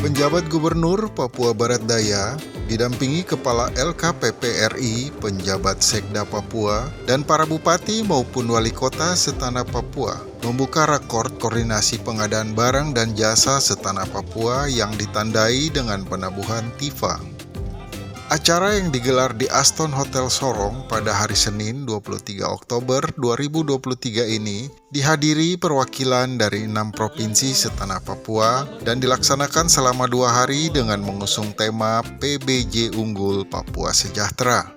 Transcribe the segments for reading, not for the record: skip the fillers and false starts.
Penjabat Gubernur Papua Barat Daya didampingi Kepala LKPP RI, penjabat Sekda Papua, dan para bupati maupun wali kota setanah Papua membuka rakor koordinasi pengadaan barang dan jasa setanah Papua yang ditandai dengan penabuhan TIFA. Acara yang digelar di Aston Hotel Sorong pada hari Senin 23 Oktober 2023 ini dihadiri perwakilan dari 6 provinsi setanah Papua dan dilaksanakan selama 2 hari dengan mengusung tema PBJ Unggul Papua Sejahtera.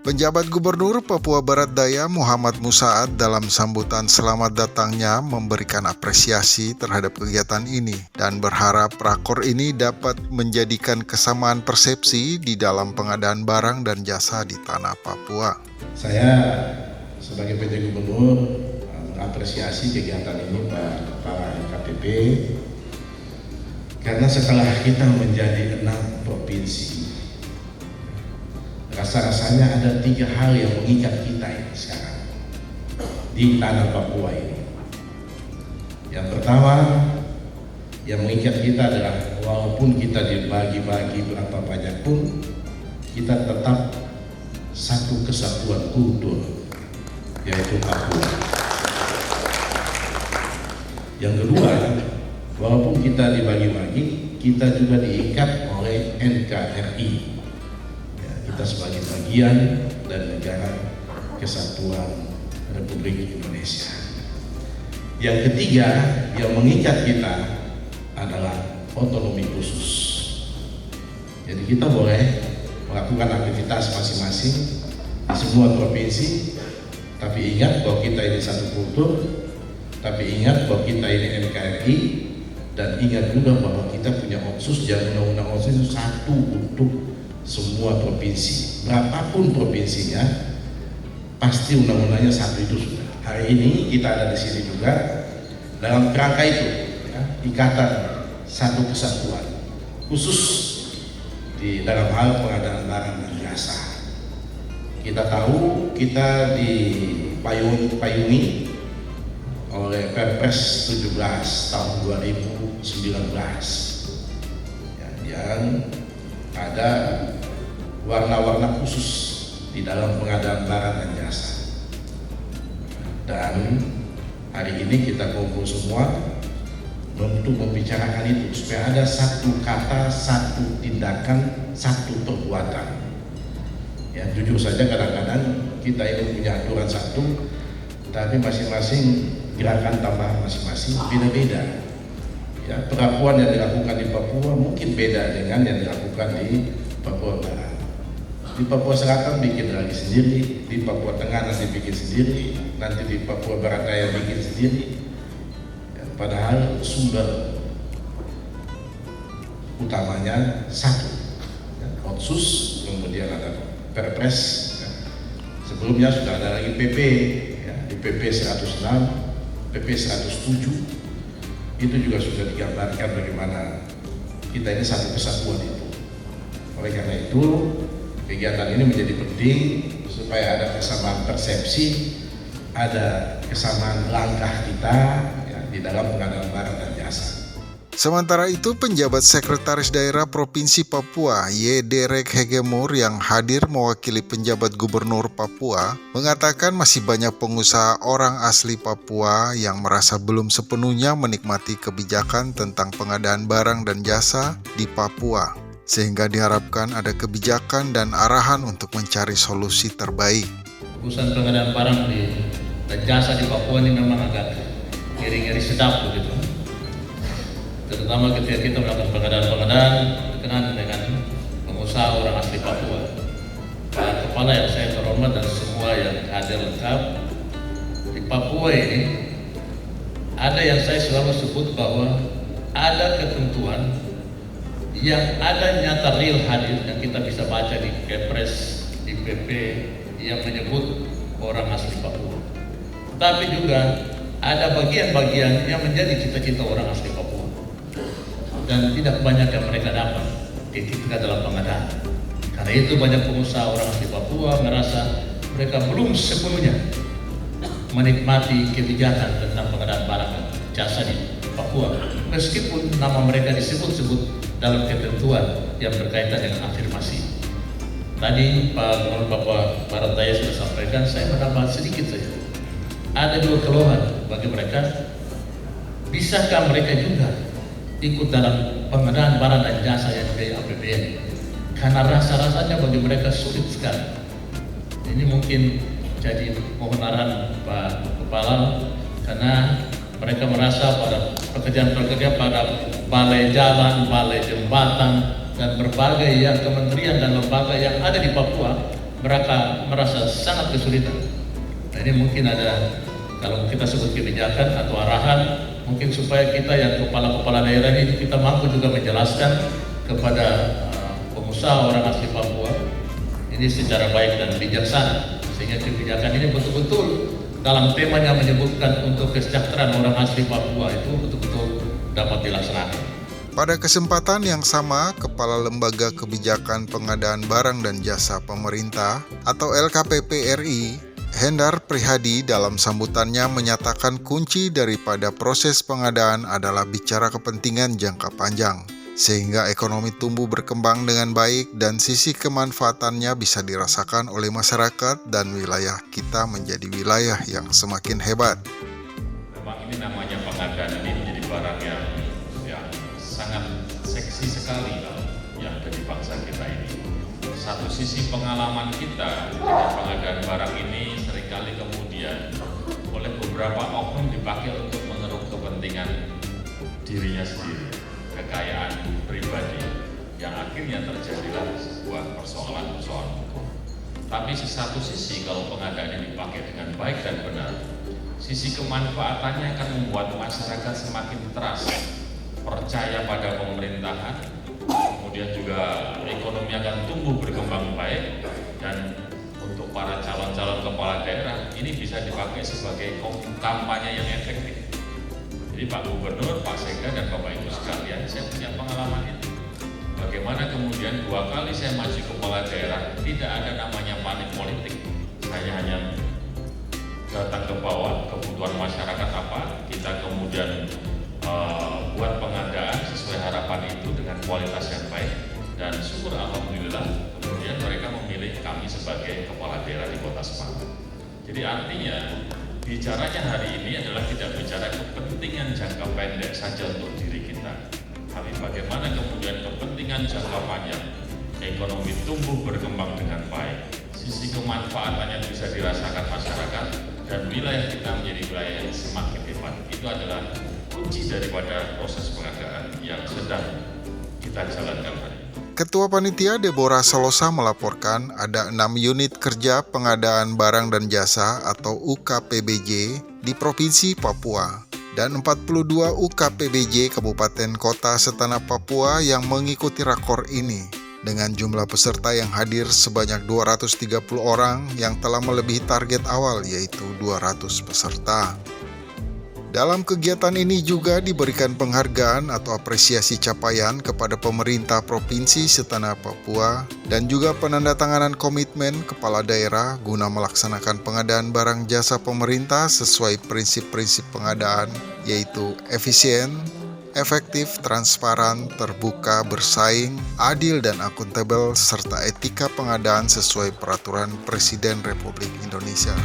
Penjabat Gubernur Papua Barat Daya Muhammad Musaad dalam sambutan selamat datangnya memberikan apresiasi terhadap kegiatan ini dan berharap rakor ini dapat menjadikan kesamaan persepsi di dalam pengadaan barang dan jasa di tanah Papua. Saya sebagai PJ Gubernur mengapresiasi kegiatan ini Pak Kepala LKPP karena setelah kita menjadi 6 provinsi, rasa-rasanya ada 3 hal yang mengikat kita ini sekarang di tanah Papua ini. Yang pertama yang mengikat kita adalah walaupun kita dibagi-bagi berapa banyak pun, kita tetap satu kesatuan kultur, yaitu Papua. Yang kedua, walaupun kita dibagi-bagi, kita juga diikat oleh NKRI. Kita sebagai bagian dan negara kesatuan Republik Indonesia. Yang ketiga yang mengikat kita adalah otonomi khusus. Jadi kita boleh melakukan aktivitas masing-masing di semua provinsi, tapi ingat bahwa kita ini satu kultur, tapi ingat bahwa kita ini NKRI, dan ingat juga bahwa kita punya otsus, dan undang-undang otsus itu satu untuk semua provinsi, berapapun provinsinya, pasti undang-undangnya satu itu sudah. Hari ini kita ada di sini juga dalam kerangka itu, ya, ikatan satu kesatuan, khusus di dalam hal pengadaan barang dan jasa. Kita tahu kita dipayungi oleh Perpres 17 tahun 2019, ya, yang ada warna-warna khusus di dalam pengadaan barang dan jasa. Dan hari ini kita kumpul semua untuk membicarakan itu supaya ada satu kata, satu tindakan, satu perbuatan. Ya, jujur saja kadang-kadang kita ini punya aturan satu, tapi masing-masing gerakan tambahan masing-masing beda-beda. Ya, perlakuan yang dilakukan di Papua mungkin beda dengan yang dilakukan di Papua Barat. Di Papua Selatan bikin lagi sendiri, di Papua Tengah nanti bikin sendiri, nanti di Papua Barat Daya bikin sendiri. Ya, padahal sumber utamanya satu, ya, otsus, kemudian ada Perpres. Ya. Sebelumnya sudah ada lagi PP, ya, di PP 106, PP 107. Itu juga sudah digambarkan bagaimana kita ini satu kesatuan itu. Oleh karena itu, kegiatan ini menjadi penting supaya ada kesamaan persepsi, ada kesamaan langkah kita, ya, di dalam pengadaan barang dan jasa. Sementara itu, penjabat Sekretaris Daerah Provinsi Papua, Yederek Hegemur, yang hadir mewakili penjabat Gubernur Papua, mengatakan masih banyak pengusaha orang asli Papua yang merasa belum sepenuhnya menikmati kebijakan tentang pengadaan barang dan jasa di Papua, sehingga diharapkan ada kebijakan dan arahan untuk mencari solusi terbaik. Urusan pengadaan barang dan jasa di Papua ini memang agak ngeri-ngeri sedap begitu. Terutama ketika kita melakukan pengadaan berkenaan dengan pengusaha orang asli Papua. Para kepala yang saya terhormat dan semua yang hadir lengkap di Papua ini, ada yang saya selalu sebut bahwa ada ketentuan yang ada nyata real hadir yang kita bisa baca di Kepres, di PP yang menyebut orang asli Papua. Tapi juga ada bagian-bagian yang menjadi cita-cita orang asli Papua. Dan tidak banyak yang mereka dapat ketika dalam pengadaan. Karena itu banyak pengusaha orang asli Papua merasa mereka belum sepenuhnya menikmati kebijakan tentang pengadaan barang dan jasa di Papua, meskipun nama mereka disebut-sebut dalam ketentuan yang berkaitan dengan afirmasi. Tadi Pak Gubernur Papua Barat Daya sudah sampaikan, saya menambah sedikit saja. Ada dua keluhan bagi mereka. Bisakah mereka juga ikut dalam pengadaan barang dan jasa yang dari APBN? Karena rasa-rasanya bagi mereka sulit sekali. Ini mungkin jadi mohon arahan Pak Kepala, karena mereka merasa pada pekerjaan-pekerjaan pada balai jalan, balai jembatan, dan berbagai yang kementerian dan lembaga yang ada di Papua, mereka merasa sangat kesulitan. Nah, ini mungkin ada, kalau kita sebut kebijakan atau arahan, mungkin supaya kita yang kepala-kepala daerah ini kita mampu juga menjelaskan kepada pengusaha orang asli Papua ini secara baik dan bijaksana, sehingga kebijakan ini betul-betul dalam temanya menyebutkan untuk kesejahteraan orang asli Papua itu betul-betul dapat dilaksanakan. Pada kesempatan yang sama, Kepala Lembaga Kebijakan Pengadaan Barang dan Jasa Pemerintah atau LKPP RI, Hendar Prihadi dalam sambutannya menyatakan kunci daripada proses pengadaan adalah bicara kepentingan jangka panjang, sehingga ekonomi tumbuh berkembang dengan baik dan sisi kemanfaatannya bisa dirasakan oleh masyarakat dan wilayah kita menjadi wilayah yang semakin hebat. Memang ini namanya pengadaan ini menjadi barang yang sangat seksi sekali yang ada di bangsa kita ini. Satu sisi pengalaman kita dengan pengadaan barang ini seringkali kemudian oleh beberapa oknum dipakai untuk mengeruk kepentingan dirinya sendiri, kekayaan pribadi, yang akhirnya terjadilah sebuah persoalan hukum. Tapi di satu sisi kalau pengadaan ini dipakai dengan baik dan benar, sisi kemanfaatannya akan membuat masyarakat semakin trust, percaya pada pemerintahan, kemudian juga ekonomi akan tumbuh berkembang baik, dan untuk para calon-calon kepala daerah ini bisa dipakai sebagai kampanye yang efektif. Jadi Pak Gubernur, Pak Sekda, dan Bapak Ibu sekalian, saya punya pengalaman itu. Bagaimana kemudian 2 kali saya maju kepala daerah, tidak ada namanya panik politik. Saya hanya datang ke bawah, kebutuhan masyarakat apa, kita kemudian buat pengadaan sesuai harapan itu dengan kualitas yang baik, dan syukur alhamdulillah kemudian mereka memilih kami sebagai kepala daerah di Kota Semarang. Jadi artinya bicaranya hari ini adalah tidak bicara kepentingan jangka pendek saja untuk diri kita, tapi bagaimana kemudian kepentingan jangka panjang, ekonomi tumbuh berkembang dengan baik, sisi kemanfaatannya bisa dirasakan masyarakat, dan wilayah kita menjadi wilayah yang semakin hebat. Itu adalah kunci daripada proses pengadaan yang sedang kita jalankan hari ini. Ketua Panitia Deborah Salosa melaporkan ada 6 unit kerja pengadaan barang dan jasa atau UKPBJ di Provinsi Papua dan 42 UKPBJ Kabupaten Kota setanah Papua yang mengikuti rakor ini dengan jumlah peserta yang hadir sebanyak 230 orang yang telah melebihi target awal yaitu 200 peserta. Dalam kegiatan ini juga diberikan penghargaan atau apresiasi capaian kepada pemerintah Provinsi Setanah Papua dan juga penandatanganan komitmen kepala daerah guna melaksanakan pengadaan barang jasa pemerintah sesuai prinsip-prinsip pengadaan yaitu efisien, efektif, transparan, terbuka, bersaing, adil dan akuntabel serta etika pengadaan sesuai peraturan Presiden Republik Indonesia.